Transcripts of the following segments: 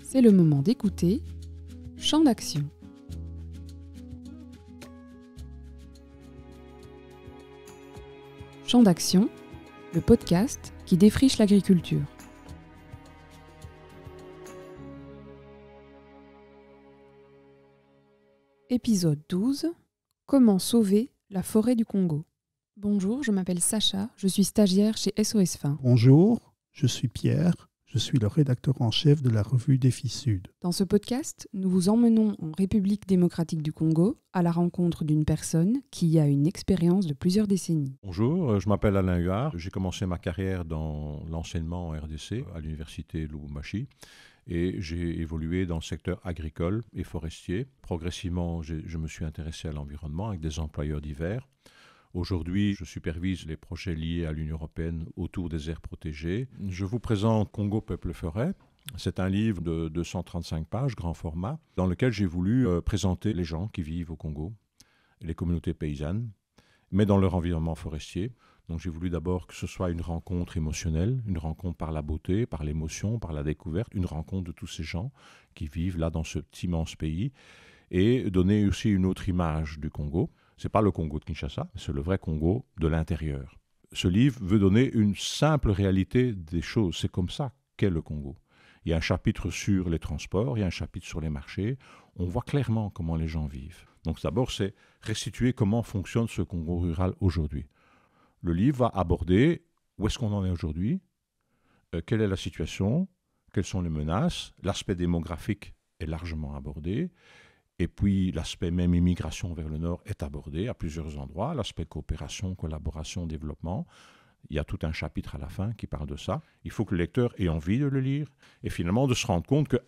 C'est le moment d'écouter Champ d'action. Champ d'action, le podcast qui défriche l'agriculture. Épisode 12. Comment sauver la forêt du Congo. Bonjour, je m'appelle Sacha, je suis stagiaire chez SOS Fin. Bonjour, je suis Pierre, je suis le rédacteur en chef de la revue Défi Sud. Dans ce podcast, nous vous emmenons en République démocratique du Congo à la rencontre d'une personne qui a une expérience de plusieurs décennies. Bonjour, je m'appelle Alain Huard, j'ai commencé ma carrière dans l'enseignement en RDC à l'université Lubumbashi. Et j'ai évolué dans le secteur agricole et forestier. Progressivement, je me suis intéressé à l'environnement avec des employeurs divers. Aujourd'hui, je supervise les projets liés à l'Union européenne autour des aires protégées. Je vous présente Congo Peuple Forêt. C'est un livre de 235 pages, grand format, dans lequel j'ai voulu présenter les gens qui vivent au Congo, les communautés paysannes, mais dans leur environnement forestier. Donc j'ai voulu d'abord que ce soit une rencontre émotionnelle, une rencontre par la beauté, par l'émotion, par la découverte, une rencontre de tous ces gens qui vivent là dans ce petit immense pays, et donner aussi une autre image du Congo. Ce n'est pas le Congo de Kinshasa, c'est le vrai Congo de l'intérieur. Ce livre veut donner une simple réalité des choses. C'est comme ça qu'est le Congo. Il y a un chapitre sur les transports, il y a un chapitre sur les marchés. On voit clairement comment les gens vivent. Donc d'abord, c'est restituer comment fonctionne ce Congo rural aujourd'hui. Le livre va aborder où est-ce qu'on en est aujourd'hui, quelle est la situation, quelles sont les menaces. L'aspect démographique est largement abordé. Et puis l'aspect même immigration vers le nord est abordé à plusieurs endroits. L'aspect coopération, collaboration, développement. Il y a tout un chapitre à la fin qui parle de ça. Il faut que le lecteur ait envie de le lire et finalement de se rendre compte que,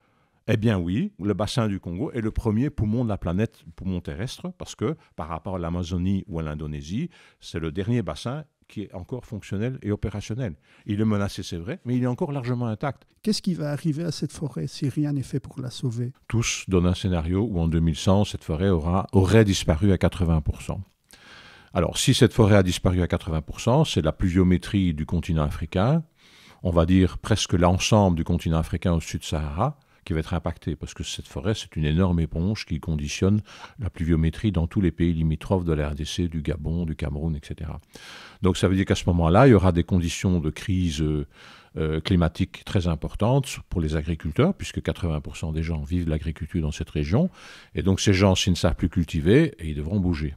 eh bien oui, le bassin du Congo est le premier poumon de la planète, poumon terrestre, parce que par rapport à l'Amazonie ou à l'Indonésie, c'est le dernier bassin qui est encore fonctionnel et opérationnel. Il est menacé, c'est vrai, mais il est encore largement intact. Qu'est-ce qui va arriver à cette forêt si rien n'est fait pour la sauver? Tous donnent un scénario où en 2100, cette forêt aurait disparu à 80%. Alors, si cette forêt a disparu à 80%, c'est la pluviométrie du continent africain, on va dire presque l'ensemble du continent africain au sud de Sahara, qui va être impacté, parce que cette forêt, c'est une énorme éponge qui conditionne la pluviométrie dans tous les pays limitrophes de la RDC, du Gabon, du Cameroun, etc. Donc ça veut dire qu'à ce moment-là, il y aura des conditions de crise climatique très importantes pour les agriculteurs, puisque 80% des gens vivent de l'agriculture dans cette région, et donc ces gens, s'ils ne savent plus cultiver, ils devront bouger.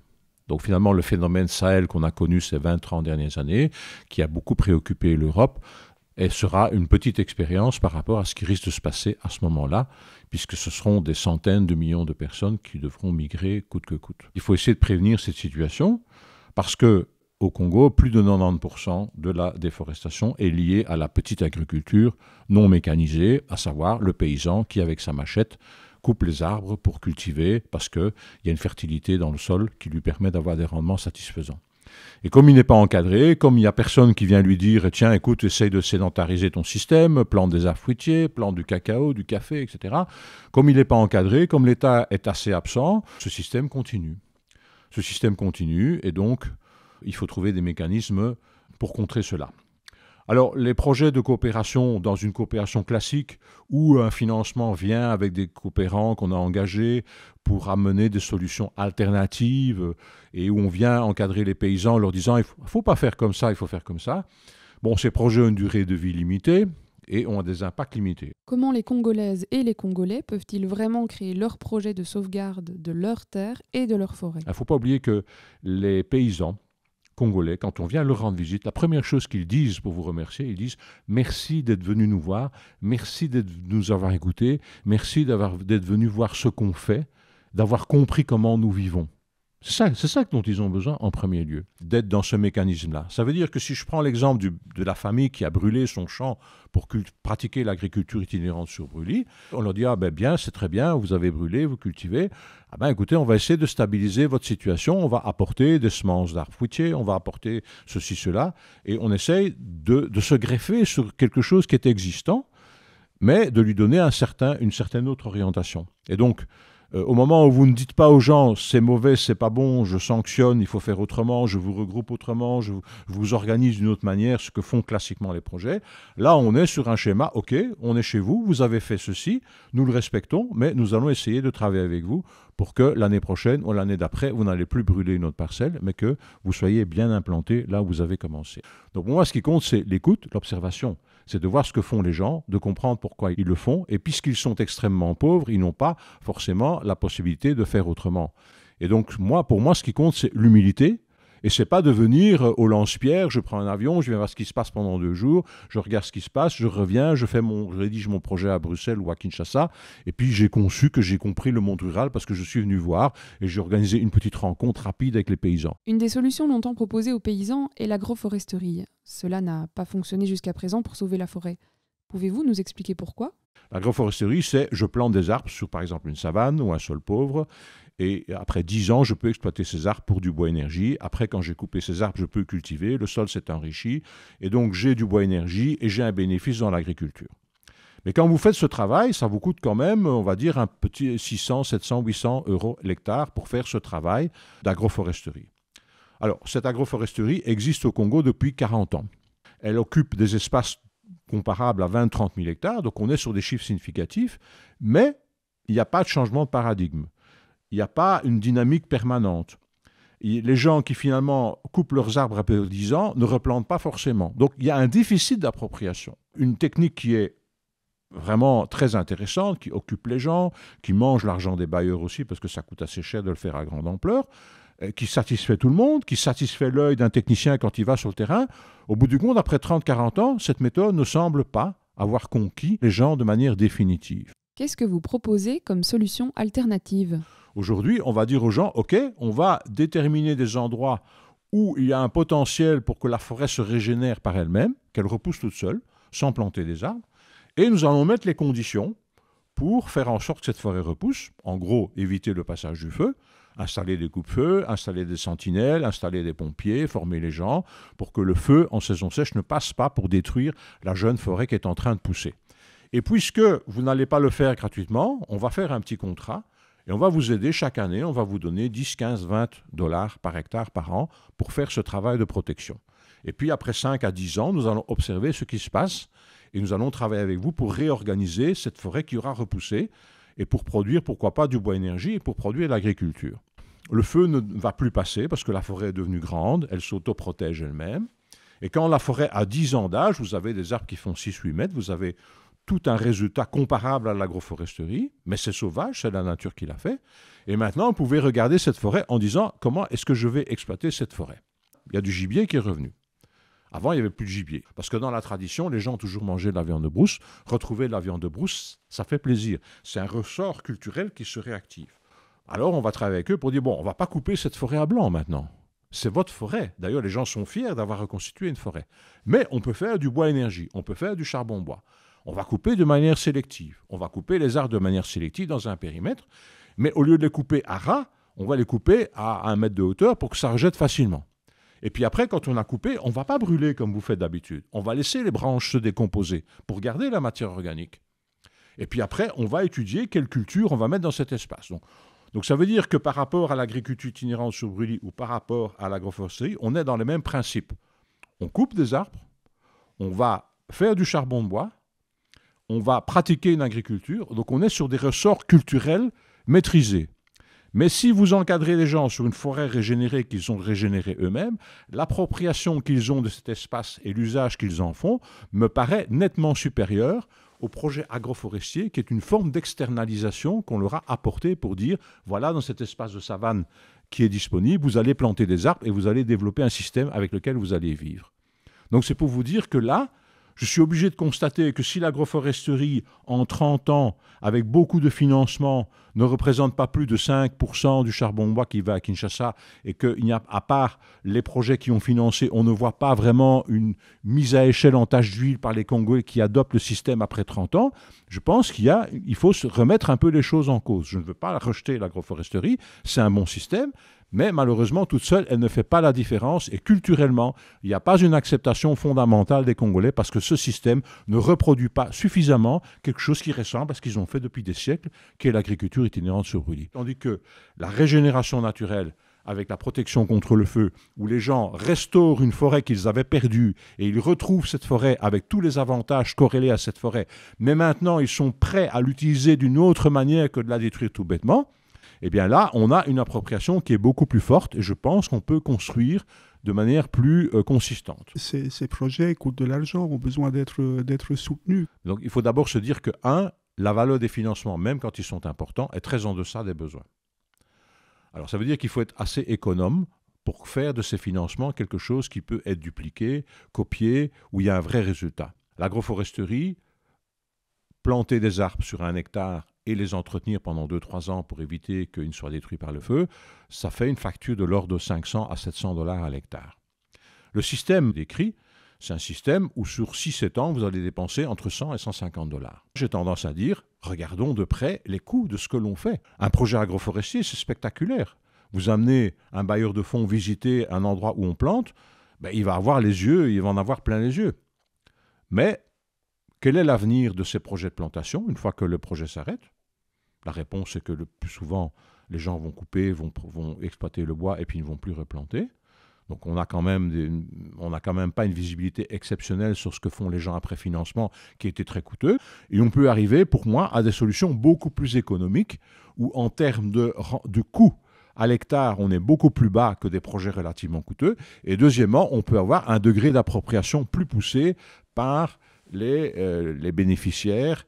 Donc finalement, le phénomène Sahel qu'on a connu ces 20-30 dernières années, qui a beaucoup préoccupé l'Europe, et sera une petite expérience par rapport à ce qui risque de se passer à ce moment-là, puisque ce seront des centaines de millions de personnes qui devront migrer coûte que coûte. Il faut essayer de prévenir cette situation, parce que au Congo, plus de 90% de la déforestation est liée à la petite agriculture non mécanisée, à savoir le paysan qui, avec sa machette, coupe les arbres pour cultiver, parce qu'il y a une fertilité dans le sol qui lui permet d'avoir des rendements satisfaisants. Et comme il n'est pas encadré, comme il n'y a personne qui vient lui dire « Tiens, écoute, essaye de sédentariser ton système, plante des arbres fruitiers, plante du cacao, du café, etc. » Comme il n'est pas encadré, comme l'État est assez absent, ce système continue. Ce système continue et donc il faut trouver des mécanismes pour contrer cela. Alors, les projets de coopération, dans une coopération classique, où un financement vient avec des coopérants qu'on a engagés pour amener des solutions alternatives et où on vient encadrer les paysans en leur disant « il ne faut pas faire comme ça, il faut faire comme ça ». Bon, ces projets ont une durée de vie limitée et ont des impacts limités. Comment les Congolaises et les Congolais peuvent-ils vraiment créer leur projet de sauvegarde de leurs terres et de leurs forêts? Il ne faut pas oublier que les paysans congolais, quand on vient leur rendre visite, la première chose qu'ils disent pour vous remercier, ils disent « Merci d'être venu nous voir, merci de nous avoir écoutés, merci d'être venu voir ce qu'on fait, d'avoir compris comment nous vivons. » C'est ça dont ils ont besoin en premier lieu, d'être dans ce mécanisme-là. Ça veut dire que si je prends l'exemple de la famille qui a brûlé son champ pour pratiquer l'agriculture itinérante sur brûlis, on leur dit « Ah ben bien, c'est très bien, vous avez brûlé, vous cultivez. Ah ben écoutez, on va essayer de stabiliser votre situation, on va apporter des semences d'arbres fruitiers, on va apporter ceci, cela, et on essaye de se greffer sur quelque chose qui est existant, mais de lui donner une certaine autre orientation. » Et donc, Au moment où vous ne dites pas aux gens c'est mauvais, c'est pas bon, je sanctionne, il faut faire autrement, je vous regroupe autrement, je vous organise d'une autre manière, ce que font classiquement les projets, là on est sur un schéma, ok, on est chez vous, vous avez fait ceci, nous le respectons, mais nous allons essayer de travailler avec vous pour que l'année prochaine ou l'année d'après, vous n'allez plus brûler une autre parcelle, mais que vous soyez bien implanté là où vous avez commencé. Donc pour moi, ce qui compte, c'est l'écoute, l'observation. C'est de voir ce que font les gens, de comprendre pourquoi ils le font. Et puisqu'ils sont extrêmement pauvres, ils n'ont pas forcément la possibilité de faire autrement. Et donc, pour moi, ce qui compte, c'est l'humilité. Et c'est pas de venir au lance-pierre, je prends un avion, je viens voir ce qui se passe pendant 2 jours, je regarde ce qui se passe, je reviens, je rédige mon projet à Bruxelles ou à Kinshasa, et puis j'ai compris le monde rural parce que je suis venu voir et j'ai organisé une petite rencontre rapide avec les paysans. Une des solutions longtemps proposées aux paysans est l'agroforesterie. Cela n'a pas fonctionné jusqu'à présent pour sauver la forêt. Pouvez-vous nous expliquer pourquoi ? L'agroforesterie, c'est je plante des arbres sur par exemple une savane ou un sol pauvre, et après 10 ans, je peux exploiter ces arbres pour du bois énergie. Après, quand j'ai coupé ces arbres, je peux cultiver, le sol s'est enrichi, et donc j'ai du bois énergie et j'ai un bénéfice dans l'agriculture. Mais quand vous faites ce travail, ça vous coûte quand même, on va dire, un petit 600, 700, 800 euros l'hectare pour faire ce travail d'agroforesterie. Alors, cette agroforesterie existe au Congo depuis 40 ans. Elle occupe des espaces comparables à 20-30 000 hectares, donc on est sur des chiffres significatifs, mais il n'y a pas de changement de paradigme. Il n'y a pas une dynamique permanente. Les gens qui finalement coupent leurs arbres après 10 ans ne replantent pas forcément. Donc il y a un déficit d'appropriation. Une technique qui est vraiment très intéressante, qui occupe les gens, qui mange l'argent des bailleurs aussi, parce que ça coûte assez cher de le faire à grande ampleur, qui satisfait tout le monde, qui satisfait l'œil d'un technicien quand il va sur le terrain. Au bout du compte, après 30-40 ans, cette méthode ne semble pas avoir conquis les gens de manière définitive. Qu'est-ce que vous proposez comme solution alternative ? Aujourd'hui, on va dire aux gens, OK, on va déterminer des endroits où il y a un potentiel pour que la forêt se régénère par elle-même, qu'elle repousse toute seule, sans planter des arbres, et nous allons mettre les conditions pour faire en sorte que cette forêt repousse, en gros, éviter le passage du feu, installer des coupe-feux, installer des sentinelles, installer des pompiers, former les gens, pour que le feu, en saison sèche, ne passe pas pour détruire la jeune forêt qui est en train de pousser. Et puisque vous n'allez pas le faire gratuitement, on va faire un petit contrat, et on va vous aider chaque année, on va vous donner 10, 15, 20 $ par hectare par an pour faire ce travail de protection. Et puis après 5 à 10 ans, nous allons observer ce qui se passe et nous allons travailler avec vous pour réorganiser cette forêt qui aura repoussé et pour produire, pourquoi pas, du bois énergie et pour produire l'agriculture. Le feu ne va plus passer parce que la forêt est devenue grande, elle s'autoprotège elle-même. Et quand la forêt a 10 ans d'âge, vous avez des arbres qui font 6-8 mètres, vous avez tout un résultat comparable à l'agroforesterie, mais c'est sauvage, c'est la nature qui l'a fait. Et maintenant, vous pouvez regarder cette forêt en disant comment est-ce que je vais exploiter cette forêt. Il y a du gibier qui est revenu. Avant, il n'y avait plus de gibier. Parce que dans la tradition, les gens ont toujours mangé de la viande de brousse. Retrouver de la viande de brousse, ça fait plaisir. C'est un ressort culturel qui se réactive. Alors, on va travailler avec eux pour dire, bon, on ne va pas couper cette forêt à blanc maintenant. C'est votre forêt. D'ailleurs, les gens sont fiers d'avoir reconstitué une forêt. Mais on peut faire du bois énergie, on peut faire du charbon-bois. On va couper de manière sélective. On va couper les arbres de manière sélective dans un périmètre. Mais au lieu de les couper à ras, on va les couper à 1 mètre de hauteur pour que ça rejette facilement. Et puis après, quand on a coupé, on ne va pas brûler comme vous faites d'habitude. On va laisser les branches se décomposer pour garder la matière organique. Et puis après, on va étudier quelle culture on va mettre dans cet espace. Donc ça veut dire que par rapport à l'agriculture itinérante sur brûlis ou par rapport à l'agroforesterie, on est dans les mêmes principes. On coupe des arbres, on va faire du charbon de bois, on va pratiquer une agriculture, donc on est sur des ressorts culturels maîtrisés. Mais si vous encadrez les gens sur une forêt régénérée qu'ils ont régénérée eux-mêmes, l'appropriation qu'ils ont de cet espace et l'usage qu'ils en font me paraît nettement supérieur au projet agroforestier, qui est une forme d'externalisation qu'on leur a apportée pour dire, voilà, dans cet espace de savane qui est disponible, vous allez planter des arbres et vous allez développer un système avec lequel vous allez vivre. Donc c'est pour vous dire que là, je suis obligé de constater que si l'agroforesterie, en 30 ans, avec beaucoup de financement, ne représente pas plus de 5% du charbon-bois qui va à Kinshasa et qu'il n'y a, à part les projets qui ont financé, on ne voit pas vraiment une mise à échelle en tâche d'huile par les Congolais qui adoptent le système après 30 ans, je pense qu'il faut se remettre un peu les choses en cause. Je ne veux pas rejeter l'agroforesterie, c'est un bon système, Mais malheureusement, toute seule, elle ne fait pas la différence. Et culturellement, il n'y a pas une acceptation fondamentale des Congolais parce que ce système ne reproduit pas suffisamment quelque chose qui ressemble à ce qu'ils ont fait depuis des siècles, qui est l'agriculture itinérante sur brûlis. Tandis que la régénération naturelle, avec la protection contre le feu, où les gens restaurent une forêt qu'ils avaient perdue et ils retrouvent cette forêt avec tous les avantages corrélés à cette forêt, mais maintenant ils sont prêts à l'utiliser d'une autre manière que de la détruire tout bêtement, eh bien là, on a une appropriation qui est beaucoup plus forte et je pense qu'on peut construire de manière plus consistante. Ces projets coûtent de l'argent, ont besoin d'être soutenus. Donc il faut d'abord se dire que, la valeur des financements, même quand ils sont importants, est très en deçà des besoins. Alors ça veut dire qu'il faut être assez économe pour faire de ces financements quelque chose qui peut être dupliqué, copié, où il y a un vrai résultat. L'agroforesterie, planter des arbres sur 1 hectare et les entretenir pendant 2-3 ans pour éviter qu'ils ne soient détruits par le feu, ça fait une facture de l'ordre de 500 à 700 $ à l'hectare. Le système décrit, c'est un système où sur 6-7 ans, vous allez dépenser entre 100 et 150 $. J'ai tendance à dire, regardons de près les coûts de ce que l'on fait. Un projet agroforestier, c'est spectaculaire. Vous amenez un bailleur de fonds visiter un endroit où on plante, il va avoir les yeux, il va en avoir plein les yeux. Mais quel est l'avenir de ces projets de plantation une fois que le projet s'arrête? La réponse est que le plus souvent, les gens vont couper, vont exploiter le bois et puis ils ne vont plus replanter. Donc on n'a quand même pas une visibilité exceptionnelle sur ce que font les gens après financement qui était très coûteux. Et on peut arriver, pour moi, à des solutions beaucoup plus économiques où en termes de coût à l'hectare, on est beaucoup plus bas que des projets relativement coûteux. Et deuxièmement, on peut avoir un degré d'appropriation plus poussé par les bénéficiaires,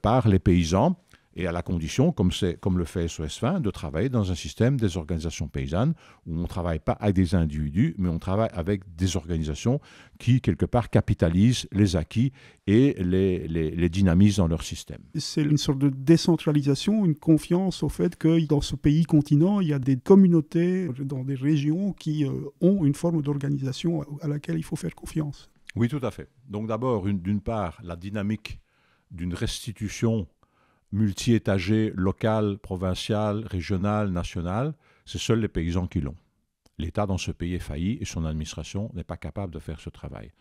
par les paysans, et à la condition, comme le fait SOS FIN, de travailler dans un système des organisations paysannes où on ne travaille pas avec des individus, mais on travaille avec des organisations qui, quelque part, capitalisent les acquis et les dynamisent dans leur système. C'est une sorte de décentralisation, une confiance au fait que dans ce pays-continent, il y a des communautés dans des régions qui ont une forme d'organisation à laquelle il faut faire confiance. Oui, tout à fait. Donc d'abord, d'une part, la dynamique d'une restitution multi-étagée, locale, provinciale, régionale, nationale, c'est seuls les paysans qui l'ont. L'État dans ce pays est failli et son administration n'est pas capable de faire ce travail.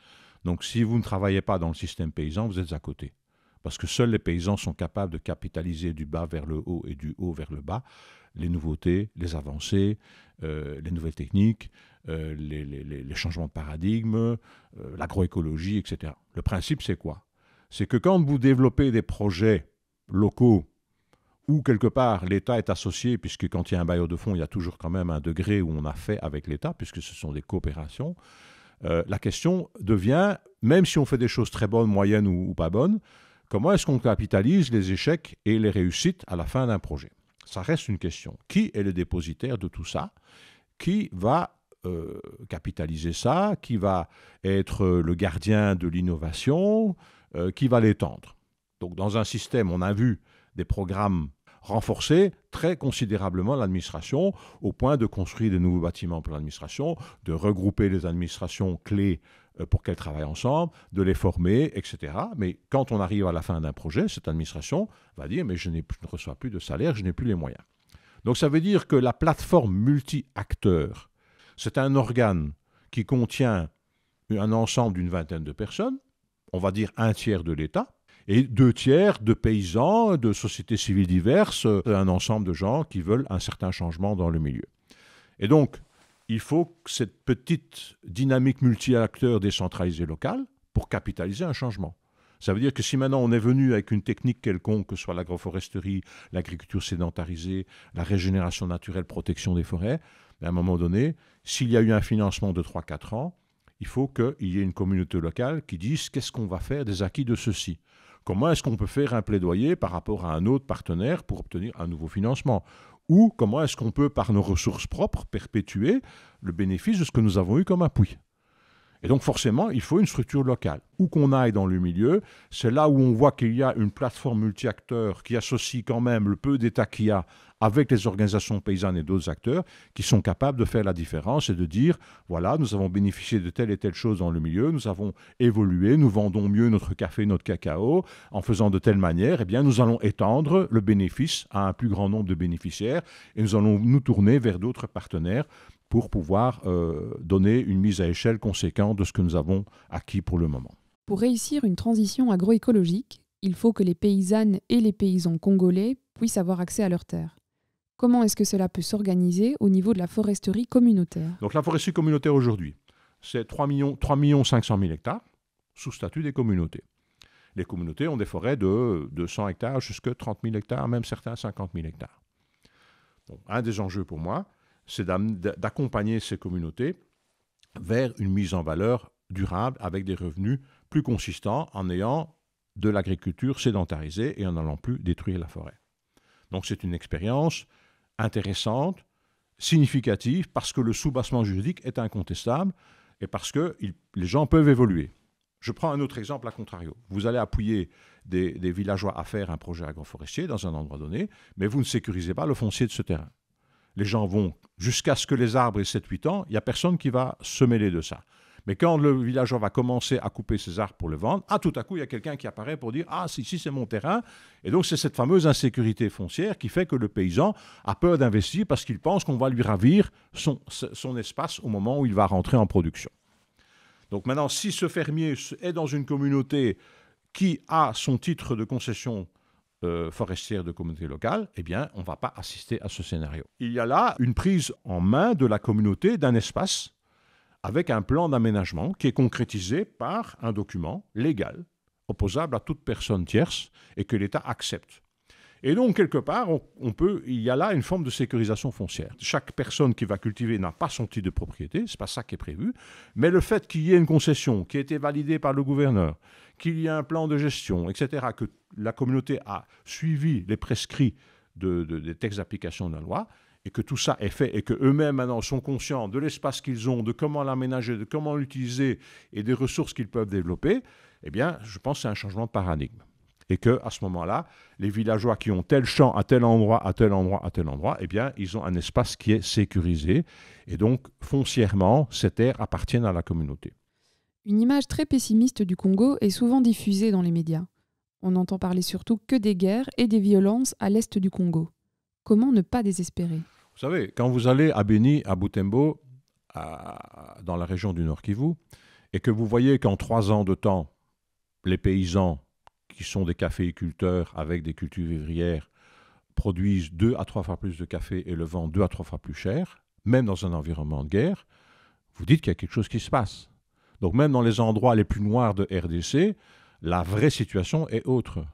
Donc si vous ne travaillez pas dans le système paysan, vous êtes à côté. Parce que seuls les paysans sont capables de capitaliser du bas vers le haut et du haut vers le bas les nouveautés, les avancées, les nouvelles techniques, les changements de paradigme, l'agroécologie, etc. Le principe, c'est quoi? C'est que quand vous développez des projets locaux où quelque part l'État est associé, puisque quand il y a un bailleur de fonds, il y a toujours quand même un degré où on a fait avec l'État, puisque ce sont des coopérations, la question devient, même si on fait des choses très bonnes, moyennes ou pas bonnes, comment est-ce qu'on capitalise les échecs et les réussites à la fin d'un projet? Ça reste une question. Qui est le dépositaire de tout ça? Qui va capitaliser ça? Qui va être le gardien de l'innovation? Qui va l'étendre? Donc dans un système, on a vu des programmes renforcer très considérablement l'administration au point de construire de nouveaux bâtiments pour l'administration, de regrouper les administrations clés pour qu'elles travaillent ensemble, de les former, etc. Mais quand on arrive à la fin d'un projet, cette administration va dire « mais je ne reçois plus de salaire, je n'ai plus les moyens ». Donc ça veut dire que la plateforme multi-acteurs, c'est un organe qui contient un ensemble d'une vingtaine de personnes, on va dire 1/3 de l'État, et 2/3 de paysans, de sociétés civiles diverses, un ensemble de gens qui veulent un certain changement dans le milieu. Et donc, il faut que cette petite dynamique multi-acteurs décentralisée locale pour capitaliser un changement. Ça veut dire que si maintenant on est venu avec une technique quelconque, que ce soit l'agroforesterie, l'agriculture sédentarisée, la régénération naturelle, protection des forêts, à un moment donné, s'il y a eu un financement de 3-4 ans, il faut qu'il y ait une communauté locale qui dise qu'est-ce qu'on va faire des acquis de ceci. Comment est-ce qu'on peut faire un plaidoyer par rapport à un autre partenaire pour obtenir un nouveau financement? Ou comment est-ce qu'on peut, par nos ressources propres, perpétuer le bénéfice de ce que nous avons eu comme appui? Et donc forcément, il faut une structure locale. Où qu'on aille dans le milieu, c'est là où on voit qu'il y a une plateforme multi-acteurs qui associe quand même le peu d'État qu'il y a avec les organisations paysannes et d'autres acteurs qui sont capables de faire la différence et de dire, voilà, nous avons bénéficié de telle et telle chose dans le milieu, nous avons évolué, nous vendons mieux notre café, notre cacao, en faisant de telle manière, eh bien, nous allons étendre le bénéfice à un plus grand nombre de bénéficiaires et nous allons nous tourner vers d'autres partenaires pour pouvoir donner une mise à échelle conséquente de ce que nous avons acquis pour le moment. Pour réussir une transition agroécologique, il faut que les paysannes et les paysans congolais puissent avoir accès à leurs terres. Comment est-ce que cela peut s'organiser au niveau de la foresterie communautaire? Donc la foresterie communautaire aujourd'hui, c'est 3 500 000 hectares sous statut des communautés. Les communautés ont des forêts de 200 hectares jusqu'à 30 000 hectares, même certains 50 000 hectares. Donc, un des enjeux pour moi, c'est d'accompagner ces communautés vers une mise en valeur durable avec des revenus plus consistants en ayant de l'agriculture sédentarisée et en n'allant plus détruire la forêt. Donc c'est une expérience intéressante, significative, parce que le soubassement juridique est incontestable et parce que les gens peuvent évoluer. Je prends un autre exemple à contrario. Vous allez appuyer des villageois à faire un projet agroforestier dans un endroit donné, mais vous ne sécurisez pas le foncier de ce terrain. Les gens vont, jusqu'à ce que les arbres aient 7-8 ans, il n'y a personne qui va se mêler de ça. Mais quand le villageois va commencer à couper ses arbres pour le vendre, tout à coup, il y a quelqu'un qui apparaît pour dire « Ah, ici, c'est mon terrain ». Et donc, c'est cette fameuse insécurité foncière qui fait que le paysan a peur d'investir parce qu'il pense qu'on va lui ravir son espace au moment où il va rentrer en production. Donc maintenant, si ce fermier est dans une communauté qui a son titre de concession forestière de communauté locale, eh bien, on ne va pas assister à ce scénario. Il y a là une prise en main de la communauté d'un espace avec un plan d'aménagement qui est concrétisé par un document légal, opposable à toute personne tierce et que l'État accepte. Et donc, quelque part, il y a là une forme de sécurisation foncière. Chaque personne qui va cultiver n'a pas son titre de propriété, ce n'est pas ça qui est prévu, mais le fait qu'il y ait une concession qui a été validée par le gouverneur, qu'il y ait un plan de gestion, etc., que la communauté a suivi les prescrits des textes d'application de la loi, et que tout ça est fait, et qu'eux-mêmes maintenant sont conscients de l'espace qu'ils ont, de comment l'aménager, de comment l'utiliser, et des ressources qu'ils peuvent développer, eh bien, je pense que c'est un changement de paradigme. Et qu'à ce moment-là, les villageois qui ont tel champ à tel endroit, à tel endroit, à tel endroit, eh bien, ils ont un espace qui est sécurisé. Et donc, foncièrement, ces terres appartiennent à la communauté. Une image très pessimiste du Congo est souvent diffusée dans les médias. On n'entend parler surtout que des guerres et des violences à l'est du Congo. Comment ne pas désespérer? Vous savez, quand vous allez à Beni, à Butembo, dans la région du Nord Kivu, et que vous voyez qu'en 3 ans de temps, les paysans qui sont des caféiculteurs avec des cultures vivrières, produisent 2 à 3 fois plus de café et le vendent 2 à 3 fois plus cher, même dans un environnement de guerre, vous dites qu'il y a quelque chose qui se passe. Donc même dans les endroits les plus noirs de RDC, la vraie situation est autre.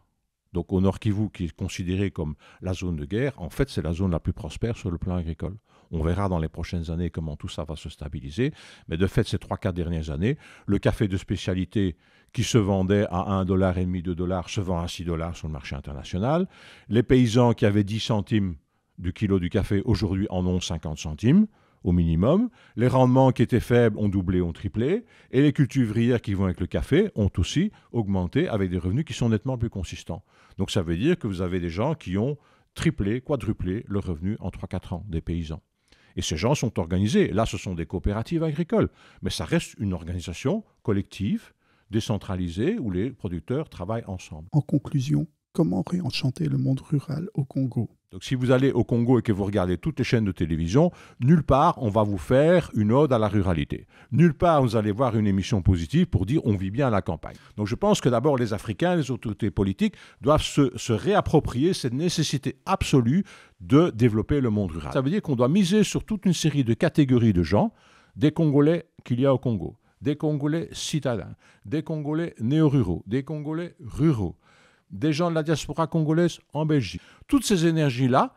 Donc au Nord Kivu, qui est considéré comme la zone de guerre, en fait c'est la zone la plus prospère sur le plan agricole. On verra dans les prochaines années comment tout ça va se stabiliser. Mais de fait, ces 3-4 dernières années, le café de spécialité qui se vendait à $1,50, $2 se vend à $6 sur le marché international. Les paysans qui avaient 10 centimes du kilo du café, aujourd'hui en ont 50 centimes au minimum. Les rendements qui étaient faibles ont doublé, ont triplé. Et les cultures vivrières qui vont avec le café ont aussi augmenté avec des revenus qui sont nettement plus consistants. Donc ça veut dire que vous avez des gens qui ont triplé, quadruplé le revenu en 3-4 ans, des paysans. Et ces gens sont organisés. Là, ce sont des coopératives agricoles. Mais ça reste une organisation collective, décentralisée, où les producteurs travaillent ensemble. En conclusion, comment réenchanter le monde rural au Congo? Donc si vous allez au Congo et que vous regardez toutes les chaînes de télévision, nulle part on va vous faire une ode à la ruralité. Nulle part vous allez voir une émission positive pour dire on vit bien à la campagne. Donc je pense que d'abord les Africains, les autorités politiques doivent se réapproprier cette nécessité absolue de développer le monde rural. Ça veut dire qu'on doit miser sur toute une série de catégories de gens, des Congolais qu'il y a au Congo, des Congolais citadins, des Congolais néo-ruraux, des Congolais ruraux, des gens de la diaspora congolaise en Belgique. Toutes ces énergies-là,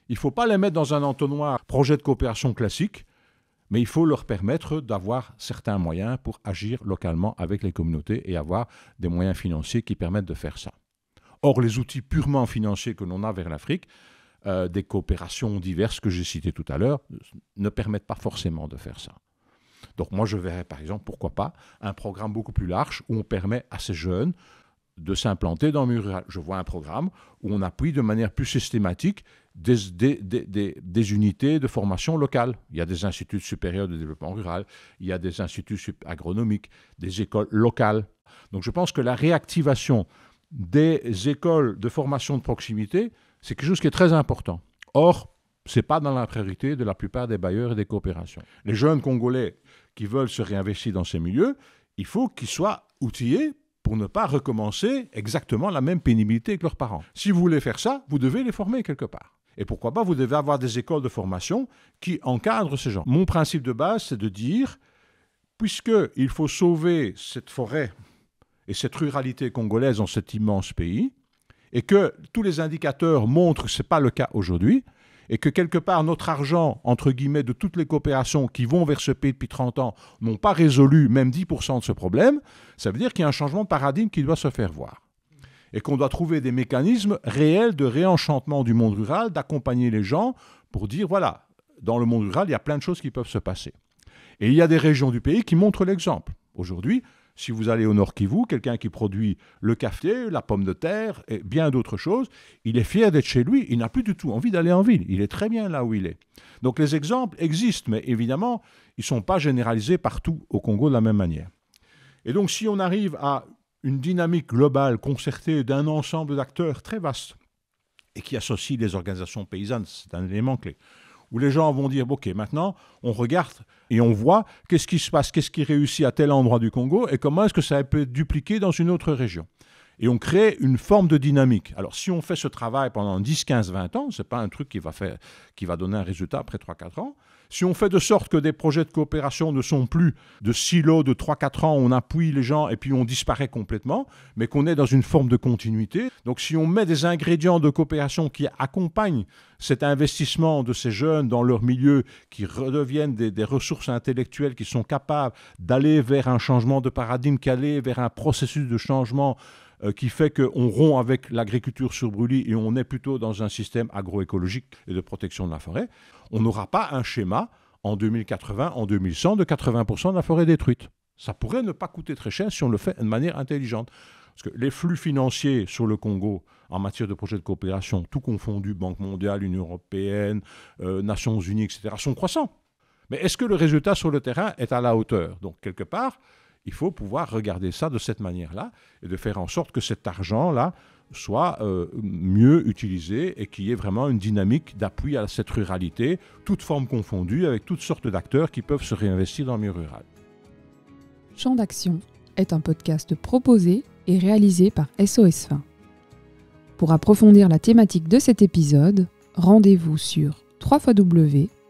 il ne faut pas les mettre dans un entonnoir projet de coopération classique, mais il faut leur permettre d'avoir certains moyens pour agir localement avec les communautés et avoir des moyens financiers qui permettent de faire ça. Or, les outils purement financiers que l'on a vers l'Afrique, des coopérations diverses que j'ai citées tout à l'heure, ne permettent pas forcément de faire ça. Donc moi, je verrais par exemple, pourquoi pas, un programme beaucoup plus large où on permet à ces jeunes de s'implanter dans le milieu rural. Je vois un programme où on appuie de manière plus systématique des unités de formation locales. Il y a des instituts supérieurs de développement rural, il y a des instituts agronomiques, des écoles locales. Donc je pense que la réactivation des écoles de formation de proximité, c'est quelque chose qui est très important. Or, ce n'est pas dans la priorité de la plupart des bailleurs et des coopérations. Les jeunes Congolais qui veulent se réinvestir dans ces milieux, il faut qu'ils soient outillés pour ne pas recommencer exactement la même pénibilité que leurs parents. Si vous voulez faire ça, vous devez les former quelque part. Et pourquoi pas, vous devez avoir des écoles de formation qui encadrent ces gens. Mon principe de base, c'est de dire, puisqu'il faut sauver cette forêt et cette ruralité congolaise dans cet immense pays, et que tous les indicateurs montrent que ce n'est pas le cas aujourd'hui, et que quelque part notre argent, entre guillemets, de toutes les coopérations qui vont vers ce pays depuis 30 ans n'ont pas résolu même 10% de ce problème, ça veut dire qu'il y a un changement de paradigme qui doit se faire voir. Et qu'on doit trouver des mécanismes réels de réenchantement du monde rural, d'accompagner les gens pour dire, voilà, dans le monde rural, il y a plein de choses qui peuvent se passer. Et il y a des régions du pays qui montrent l'exemple. Aujourd'hui, si vous allez au Nord Kivu, quelqu'un qui produit le café, la pomme de terre et bien d'autres choses, il est fier d'être chez lui, il n'a plus du tout envie d'aller en ville, il est très bien là où il est. Donc les exemples existent, mais évidemment, ils ne sont pas généralisés partout au Congo de la même manière. Et donc si on arrive à une dynamique globale, concertée d'un ensemble d'acteurs très vaste et qui associe les organisations paysannes, c'est un élément clé, où les gens vont dire, ok, maintenant, on regarde et on voit qu'est-ce qui se passe, qu'est-ce qui réussit à tel endroit du Congo et comment est-ce que ça peut être dupliqué dans une autre région. Et on crée une forme de dynamique. Alors, si on fait ce travail pendant 10, 15, 20 ans, ce n'est pas un truc qui va donner un résultat après 3-4 ans. Si on fait de sorte que des projets de coopération ne sont plus de silos de 3-4 ans, on appuie les gens et puis on disparaît complètement, mais qu'on est dans une forme de continuité. Donc si on met des ingrédients de coopération qui accompagnent cet investissement de ces jeunes dans leur milieu, qui redeviennent des ressources intellectuelles qui sont capables d'aller vers un changement de paradigme, qu'aller vers un processus de changement qui fait qu'on rompt avec l'agriculture sur brûlis et on est plutôt dans un système agroécologique et de protection de la forêt, on n'aura pas un schéma en 2080, en 2100 de 80% de la forêt détruite. Ça pourrait ne pas coûter très cher si on le fait de manière intelligente. Parce que les flux financiers sur le Congo en matière de projets de coopération, tout confondu, Banque mondiale, Union européenne, Nations unies, etc., sont croissants. Mais est-ce que le résultat sur le terrain est à la hauteur? Donc, quelque part, il faut pouvoir regarder ça de cette manière-là et de faire en sorte que cet argent-là soit mieux utilisé et qu'il y ait vraiment une dynamique d'appui à cette ruralité, toutes formes confondues, avec toutes sortes d'acteurs qui peuvent se réinvestir dans le milieu rural. Champ d'action est un podcast proposé et réalisé par SOS Fin. Pour approfondir la thématique de cet épisode, rendez-vous sur www.sosfin.be.